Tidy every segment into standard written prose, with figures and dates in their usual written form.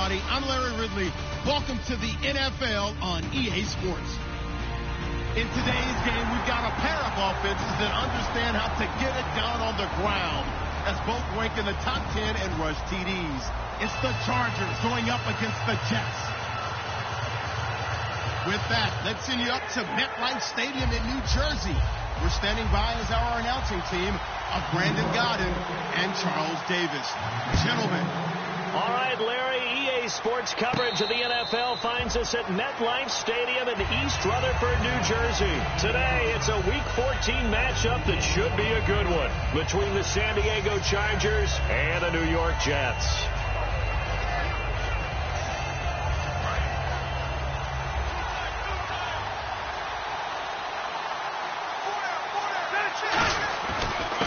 everybody. I'm Larry Ridley. Welcome to the NFL on EA Sports. In today's game, we've got a pair of offenses that understand how to get it done on the ground, as both rank in the top 10 in rush TDs. It's the Chargers going up against the Jets. With that, let's send you up to MetLife Stadium in New Jersey. We're standing by as our announcing team of Brandon Godden and Charles Davis. Gentlemen. All right, Larry, EA Sports coverage of the NFL finds us at MetLife Stadium in East Rutherford, New Jersey. Today, it's a Week 14 matchup that should be a good one between the San Diego Chargers and the New York Jets.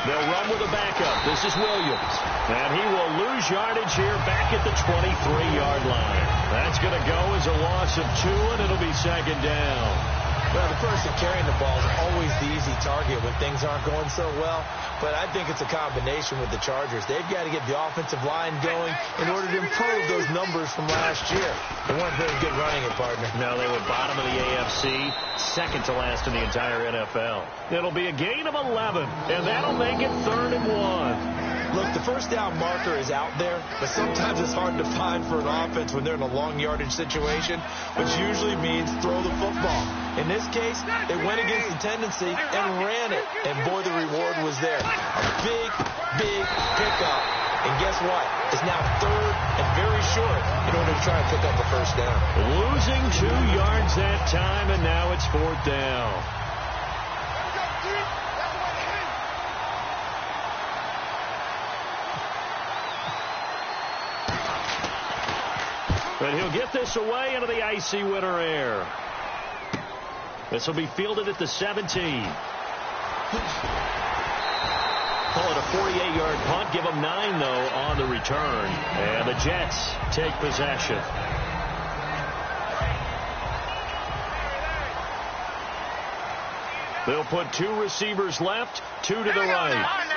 They'll run with a backup. This is Williams. And he will lose yardage here back at the 23-yard line. That's going to go as a loss of 2, and it'll be second down. Well, the person carrying the ball is always the easy target when things aren't going so well. But I think it's a combination with the Chargers. They've got to get the offensive line going in order to improve those numbers from last year. They weren't very good running it, partner. No, they were bottom of the AFC, second to last in the entire NFL. It'll be a gain of 11, and that'll make it 3rd and 1. Look, the first down marker is out there, but sometimes it's hard to find for an offense when they're in a long yardage situation, which usually means throw the football. In this case, they went against the tendency and ran it, and boy, the reward was there. A big, big pickup. And guess what? It's now 3rd and very short in order to try and pick up the first down. Losing 2 yards that time, and now it's 4th down. But he'll get this away into the icy winter air. This will be fielded at the 17. Call it a 48-yard punt. Give them 9, though, on the return. And the Jets take possession. They'll put 2 receivers left, 2 to the right.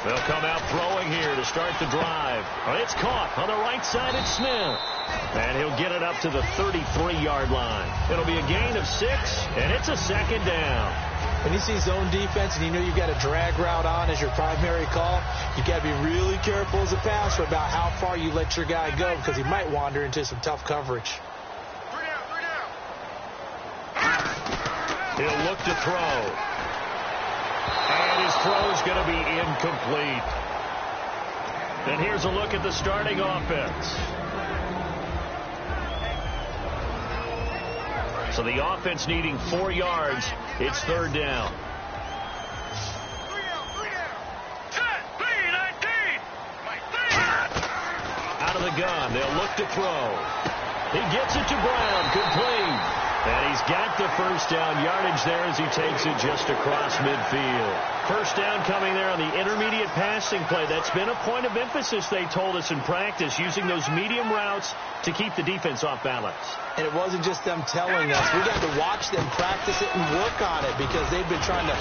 They'll come out throwing here to start the drive. It's caught on the right side. It's Smith. And he'll get it up to the 33-yard line. It'll be a gain of 6, and it's a second down. When you see zone defense and you know you've got a drag route on as your primary call, you've got to be really careful as a passer about how far you let your guy go because he might wander into some tough coverage. He'll look to throw. And his throw is going to be incomplete. And here's a look at the starting offense. So the offense needing 4 yards. It's 3rd down. Out of the gun. They'll look to throw. He gets it to Brown. Complete. And he's got the first down yardage there as he takes it just across midfield. First down coming there on the intermediate passing play. That's been a point of emphasis, they told us in practice, using those medium routes to keep the defense off balance. And it wasn't just them telling us. We got to watch them practice it and work on it because they've been trying to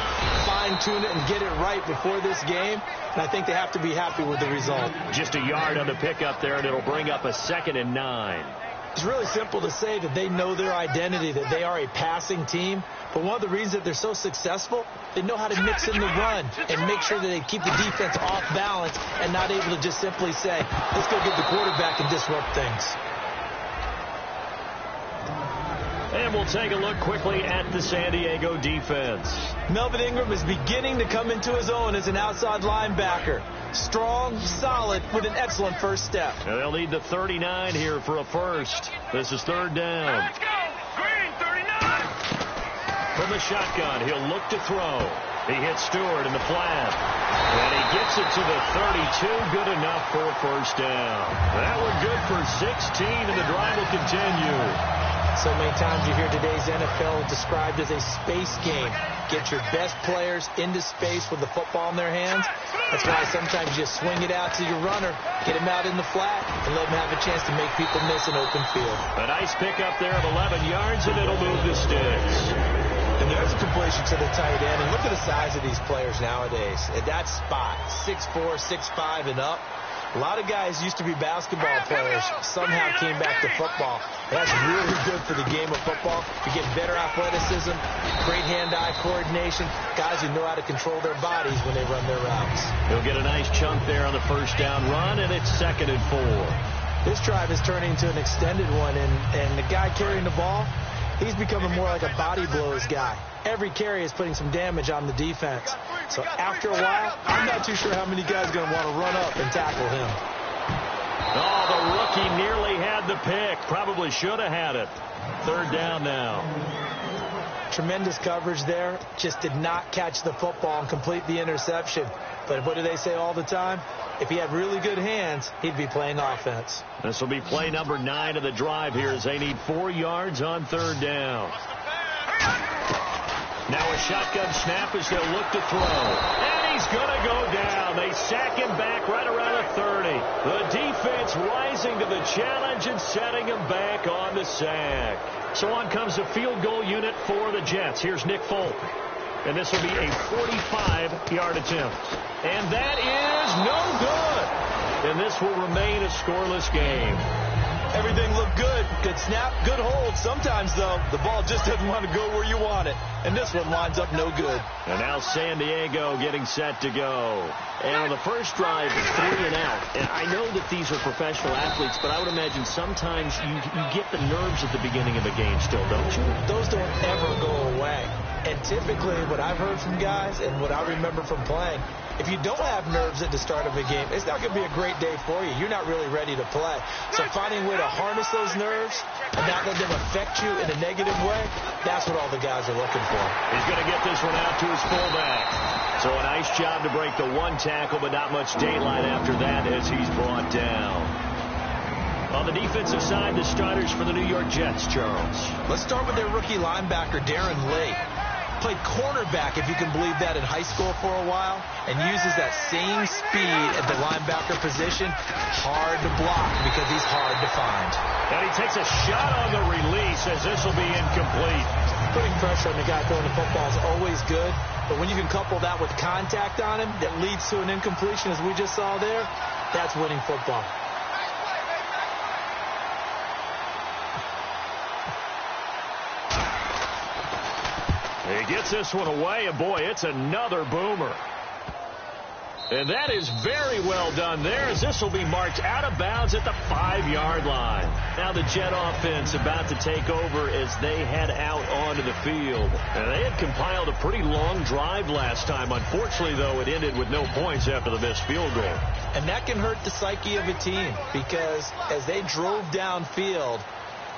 fine-tune it and get it right before this game. And I think they have to be happy with the result. Just a yard on the pickup there, and it'll bring up a 2nd and 9. It's really simple to say that they know their identity, that they are a passing team. But one of the reasons that they're so successful, they know how to mix in the run and make sure that they keep the defense off balance and not able to just simply say, let's go get the quarterback and disrupt things. And we'll take a look quickly at the San Diego defense. Melvin Ingram is beginning to come into his own as an outside linebacker. Strong, solid, with an excellent first step. And they'll need the 39 here for a first. This is 3rd down. Let's go. Green, 39. From the shotgun, he'll look to throw. He hits Stewart in the flat. And he gets it to the 32. Good enough for a first down. That one good for 16, and the drive will continue. So many times you hear today's NFL described as a space game. Get your best players into space with the football in their hands. That's why sometimes you just swing it out to your runner, get him out in the flat, and let him have a chance to make people miss an open field. A nice pickup there of 11 yards, and it'll move the sticks. And there's a completion to the tight end. And look at the size of these players nowadays. At that spot, 6'4", 6'5", and up. A lot of guys used to be basketball players, somehow came back to football. That's really good for the game of football. You get better athleticism, great hand-eye coordination, guys who know how to control their bodies when they run their routes. He'll get a nice chunk there on the first down run, and it's 2nd and 4. This drive is turning into an extended one, and the guy carrying the ball, he's becoming more like a body blows guy. Every carry is putting some damage on the defense. So after a while, I'm not too sure how many guys are going to want to run up and tackle him. Oh, the rookie nearly had the pick. Probably should have had it. 3rd down now. Tremendous coverage there. Just did not catch the football and complete the interception. But what do they say all the time? If he had really good hands, he'd be playing offense. This will be play number 9 of the drive here as they need 4 yards on 3rd down. Now a shotgun snap as they'll look to throw. And he's going to go down. They sack him back right around the 30. The defense rising to the challenge and setting him back on the sack. So on comes the field goal unit for the Jets. Here's Nick Folk. And this will be a 45-yard attempt. And that is no good. And this will remain a scoreless game. Everything looked good. Good snap, good hold. Sometimes, though, the ball just doesn't want to go where you want it. And this one winds up no good. And now San Diego getting set to go. And on the first drive, 3 and out. And I know that these are professional athletes, but I would imagine sometimes you get the nerves at the beginning of a game still, don't you? Those don't ever go away. And typically, what I've heard from guys and what I remember from playing, if you don't have nerves at the start of a game, it's not going to be a great day for you. You're not really ready to play. So finding a way to harness those nerves and not let them affect you in a negative way, that's what all the guys are looking for. He's going to get this one out to his fullback. So a nice job to break the 1 tackle, but not much daylight after that as he's brought down. On the defensive side, the starters for the New York Jets, Charles. Let's start with their rookie linebacker, Darren Lee. Played cornerback, if you can believe that, in high school for a while, and uses that same speed at the linebacker position. Hard to block because he's hard to find. And he takes a shot on the release as this will be incomplete. Putting pressure on the guy throwing the football is always good, but when you can couple that with contact on him that leads to an incompletion, as we just saw there, that's winning football. He gets this one away, and boy, it's another boomer. And that is very well done there, as this will be marked out of bounds at the 5-yard line. Now the Jet offense about to take over as they head out onto the field. And they had compiled a pretty long drive last time. Unfortunately, though, it ended with no points after the missed field goal. And that can hurt the psyche of a team, because as they drove downfield,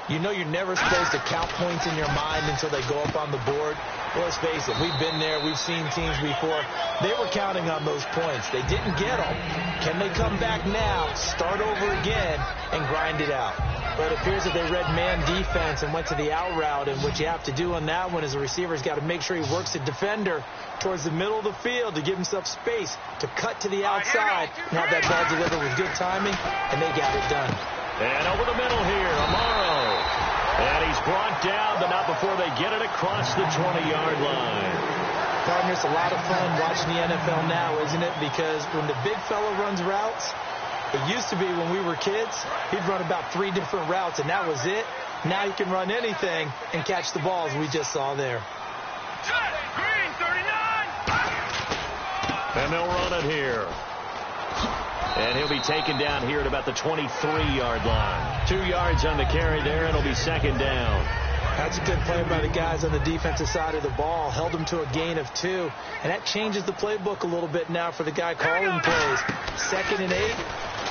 you know you're never supposed to count points in your mind until they go up on the board. Well, let's face it, we've been there, we've seen teams before. They were counting on those points. They didn't get them. Can they come back now, start over again, and grind it out? But it appears that they read man defense and went to the out route, and what you have to do on that one is the receiver's got to make sure he works the defender towards the middle of the field to give himself space to cut to the outside and have that ball delivered with good timing, and they got it done. And over the middle here, Amaro. And he's brought down, but not before they get it across the 20-yard line. Partner, it's a lot of fun watching the NFL now, isn't it? Because when the big fella runs routes, it used to be when we were kids, he'd run about 3 different routes, and that was it. Now you can run anything and catch the balls we just saw there. Green 39. And they'll run it here. And he'll be taken down here at about the 23-yard line. 2 yards on the carry there, and it'll be 2nd down. That's a good play by the guys on the defensive side of the ball. Held them to a gain of 2. And that changes the playbook a little bit now for the guy calling plays. 2nd and 8.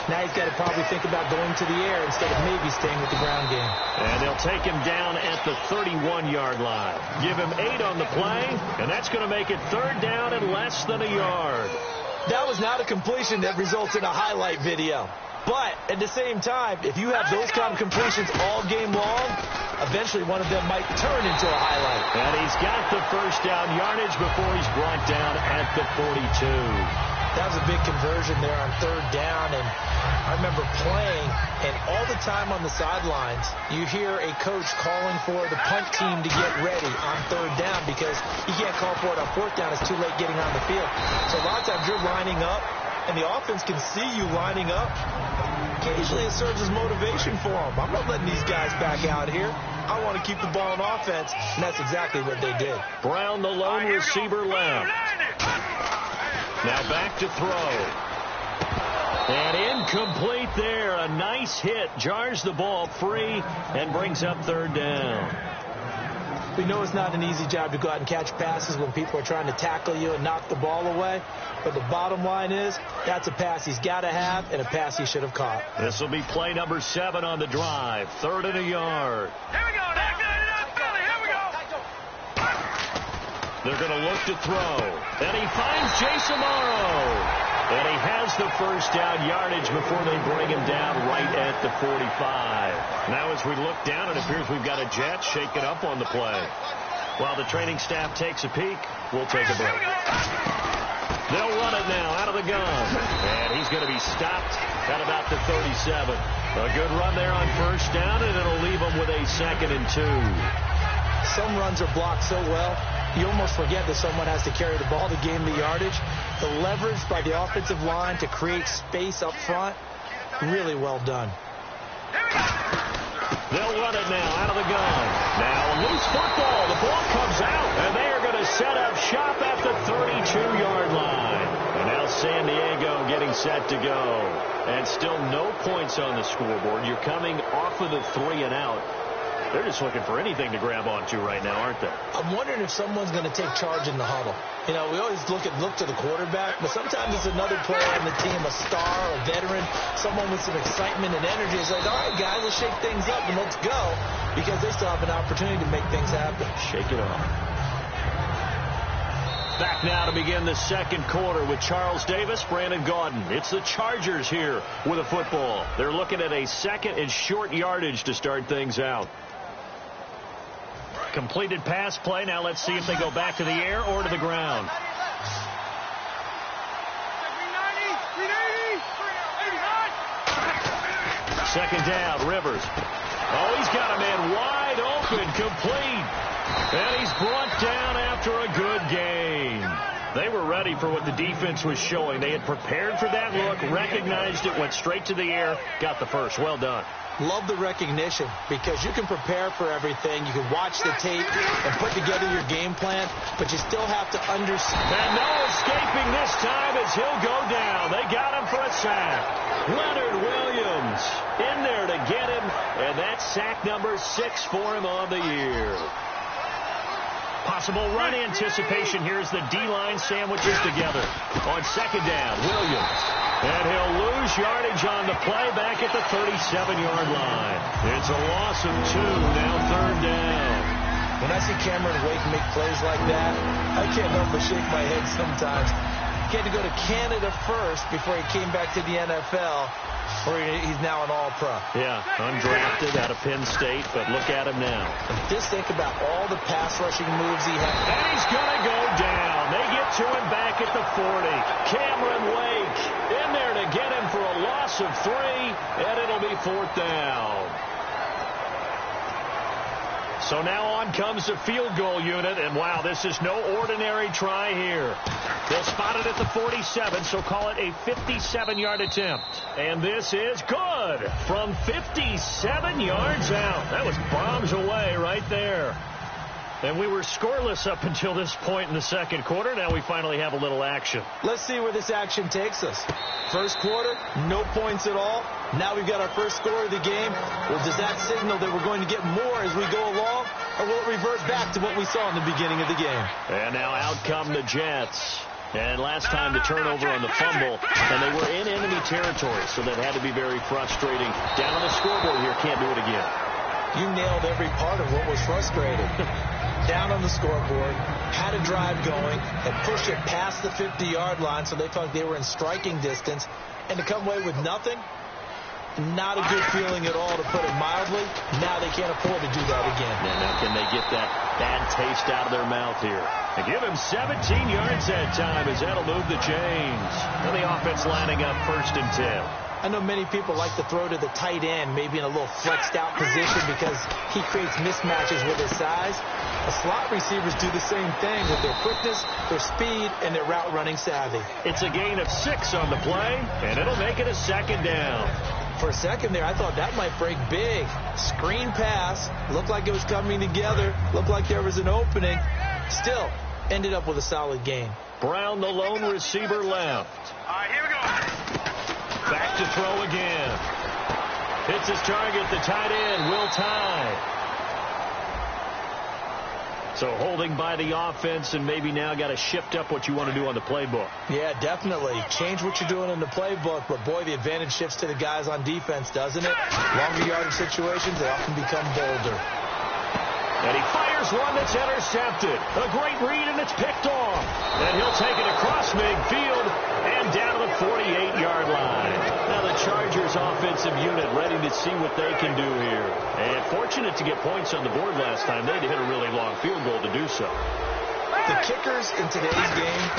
Now he's got to probably think about going to the air instead of maybe staying with the ground game. And they'll take him down at the 31-yard line. Give him 8 on the play, and that's going to make it 3rd down and less than a yard. That was not a completion that results in a highlight video. But at the same time, if you have those kind of completions all game long, eventually one of them might turn into a highlight. And he's got the first down yardage before he's brought down at the 42. That was a big conversion there on third down, and I remember playing, and all the time on the sidelines, you hear a coach calling for the punt team to get ready on third down because you can't call for it on fourth down. It's too late getting on the field. So a lot of times you're lining up, and the offense can see you lining up. Occasionally it serves as motivation for them. I'm not letting these guys back out here. I want to keep the ball in offense, and that's exactly what they did. Brown, the lone receiver, left. Now back to throw. And incomplete there. A nice hit. Jars the ball free and brings up third down. We know it's not an easy job to go out and catch passes when people are trying to tackle you and knock the ball away. But the bottom line is, that's a pass he's got to have and a pass he should have caught. This will be play number 7 on the drive. 3rd and a yard. Here we go. Philly. Here we go. They're going to look to throw. And he finds Jason Morrow. And he has the first down yardage before they bring him down right at the 45. Now as we look down, it appears we've got a jet shaken up on the play. While the training staff takes a peek, we'll take a break. They'll run it now out of the gun. And he's going to be stopped at about the 37. A good run there on first down, and it'll leave him with a 2nd and 2. Some runs are blocked so well, you almost forget that someone has to carry the ball to gain the yardage. The leverage by the offensive line to create space up front, really well done. They'll run it now out of the gun. Now a loose football. The ball comes out, and they are going to set up shop at the 32-yard line. And now San Diego getting set to go. And still no points on the scoreboard. You're coming off of the 3 and out. They're just looking for anything to grab onto right now, aren't they? I'm wondering if someone's going to take charge in the huddle. You know, we always look to the quarterback, but sometimes it's another player on the team, a star, a veteran, someone with some excitement and energy. It's like, all right, guys, let's shake things up and let's go, because they still have an opportunity to make things happen. Shake it off. Back now to begin the second quarter with Charles Davis, Brandon Gaudin. It's the Chargers here with a football. They're looking at a 2nd and short yardage to start things out. Completed pass play. Now let's see if they go back to the air or to the ground. Second down, Rivers. Oh, he's got a man wide open, complete. And he's brought down after a good game. They were ready for what the defense was showing. They had prepared for that look, recognized it, went straight to the air, got the first. Well done. Love the recognition, because you can prepare for everything. You can watch the tape and put together your game plan, but you still have to understand. And no escaping this time as he'll go down. They got him for a sack. Leonard Williams in there to get him, and that's sack number 6 for him on the year. Possible run anticipation. Here's the D-line sandwiches together. On second down, Williams. And he'll lose yardage on the play back at the 37-yard line. It's a loss of 2, now third down. When I see Cameron Wake make plays like that, I can't help but shake my head sometimes. He had to go to Canada first before he came back to the NFL, where he's now an all-pro. Yeah, undrafted out of Penn State, but look at him now. And just think about all the pass-rushing moves he has. And he's going to go down. They get to him back at the 40. Cameron Wake in there to get him for a loss of 3, and it'll be 4th down. So now on comes the field goal unit, and wow, this is no ordinary try here. They'll spot it at the 47, so call it a 57-yard attempt. And this is good from 57 yards out. That was bombs away right there. And we were scoreless up until this point in the second quarter. Now we finally have a little action. Let's see where this action takes us. First quarter, no points at all. Now we've got our first score of the game. Well, does that signal that we're going to get more as we go along? Or will it revert back to what we saw in the beginning of the game? And now out come the Jets. And last time the turnover on the fumble, and they were in enemy territory, so that had to be very frustrating. Down on the scoreboard here, can't do it again. You nailed every part of what was frustrating. Down on the scoreboard, had a drive going, and pushed it past the 50-yard line so they felt they were in striking distance, and to come away with nothing, Not a good feeling at all, to put it mildly. Now they can't afford to do that again. And now can they get that bad taste out of their mouth here? They give him 17 yards that time as that'll move the chains. And the offense lining up 1st and 10. I know many people like to throw to the tight end, maybe in a little flexed out position because he creates mismatches with his size. The slot receivers do the same thing with their quickness, their speed, and their route running savvy. It's a gain of 6 on the play, and it'll make it a 2nd down. For a second there, I thought that might break big. Screen pass, looked like it was coming together, looked like there was an opening. Still, ended up with a solid gain. Brown, the lone receiver, left. All right, here we go. Back to throw again. Hits his target, the tight end, Will Tye. So holding by the offense, and maybe now got to shift up what you want to do on the playbook. Yeah, definitely. Change what you're doing in the playbook, but boy, the advantage shifts to the guys on defense, doesn't it? Longer yardage situations, they often become bolder. And he fires one that's intercepted. A great read, and it's picked off. And he'll take it across midfield and down to the 48-yard line. Now the Chargers offensive unit ready to see what they can do here. And fortunate to get points on the board last time. They had to hit a really long field goal to do so. The kickers in today's game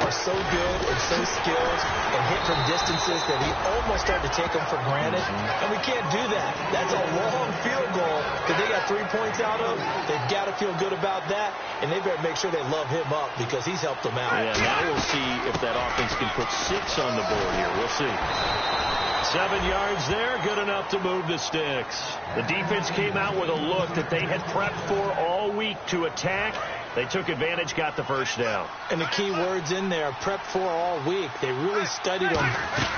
are so good and so skilled and hit from distances that we almost start to take them for granted. And we can't do that. That's a long field goal that they got 3 points out of. They've got to feel good about that, and they better make sure they love him up because he's helped them out. Yeah, now we'll see if that offense can put 6 on the board here. We'll see. 7 yards there, good enough to move the sticks. The defense came out with a look that they had prepped for all week to attack. They took advantage, got the 1st down. And the key words in there, prepped for all week. They really studied them,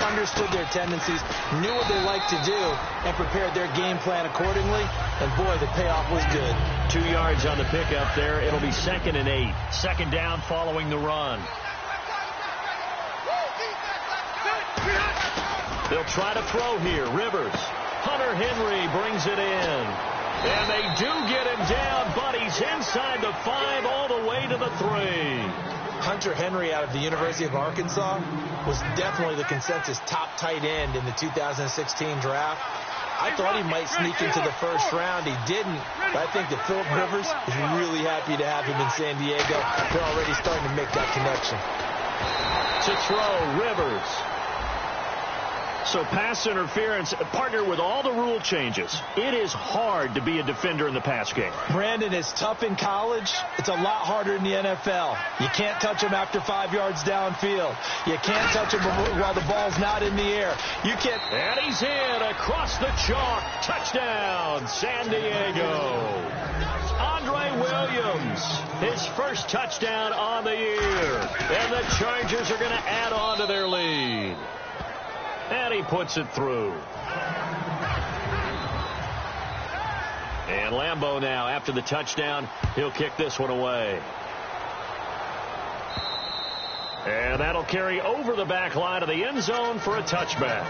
understood their tendencies, knew what they like to do, and prepared their game plan accordingly. And boy, the payoff was good. 2 yards on the pickup there. It'll be 2nd and 8. 2nd down following the run. They'll try to throw here. Rivers. Hunter Henry brings it in. And they do get him down, but he's inside the 5 all the way to the 3. Hunter Henry out of the University of Arkansas was definitely the consensus top tight end in the 2016 draft. I thought he might sneak into the 1st round. He didn't, but I think that Philip Rivers is really happy to have him in San Diego. They're already starting to make that connection. To throw, Rivers. So pass interference, partner with all the rule changes. It is hard to be a defender in the pass game. Brandon, is tough in college. It's a lot harder in the NFL. You can't touch him after 5 yards downfield. You can't touch him while the ball's not in the air. You can't. And he's in across the chalk. Touchdown, San Diego. Andre Williams, his 1st touchdown on the year. And the Chargers are going to add on to their lead. And he puts it through. And Lambeau now, after the touchdown, he'll kick this one away. And that'll carry over the back line of the end zone for a touchback.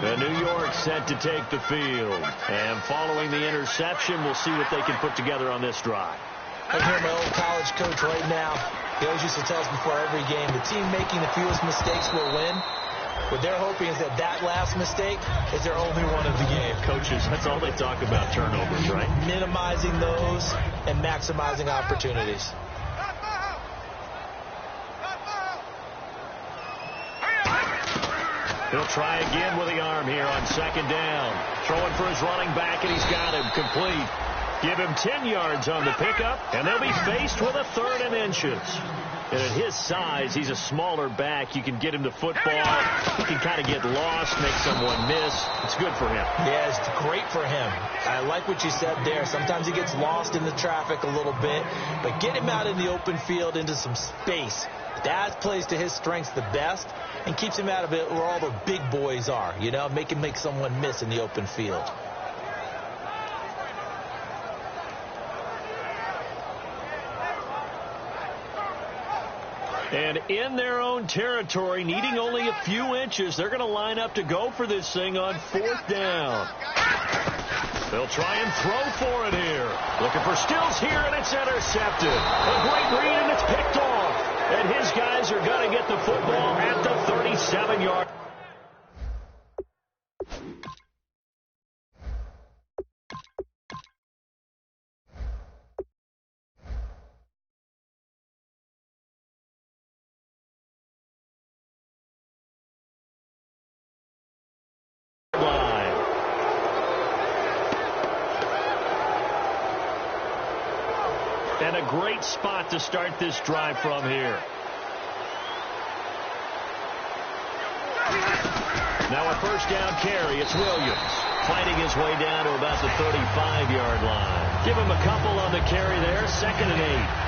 And New York set to take the field. And following the interception, we'll see what they can put together on this drive. I hear my old college coach right now. He always used to tell us before every game, the team making the fewest mistakes will win. What they're hoping is that last mistake is their only one of the game. Coaches, that's all they talk about, turnovers, right? Minimizing those and maximizing opportunities. He'll try again with the arm here on 2nd down. Throwing for his running back, and he's got him complete. Give him 10 yards on the pickup, and they'll be faced with a 3rd and inches. And at his size, he's a smaller back. You can get him to football. He can kind of get lost, make someone miss. It's good for him. Yeah, it's great for him. I like what you said there. Sometimes he gets lost in the traffic a little bit, but get him out in the open field into some space. That plays to his strengths the best and keeps him out of it where all the big boys are, you know, make someone miss in the open field. And in their own territory, needing only a few inches, they're going to line up to go for this thing on 4th down. They'll try and throw for it here. Looking for Stills here, and it's intercepted. A great read, and it's picked off. And his guys are going to get the football at the 37-yard. And a great spot to start this drive from here. Now a first down carry. It's Williams fighting his way down to about the 35-yard line. Give him a couple on the carry there. 2nd and 8.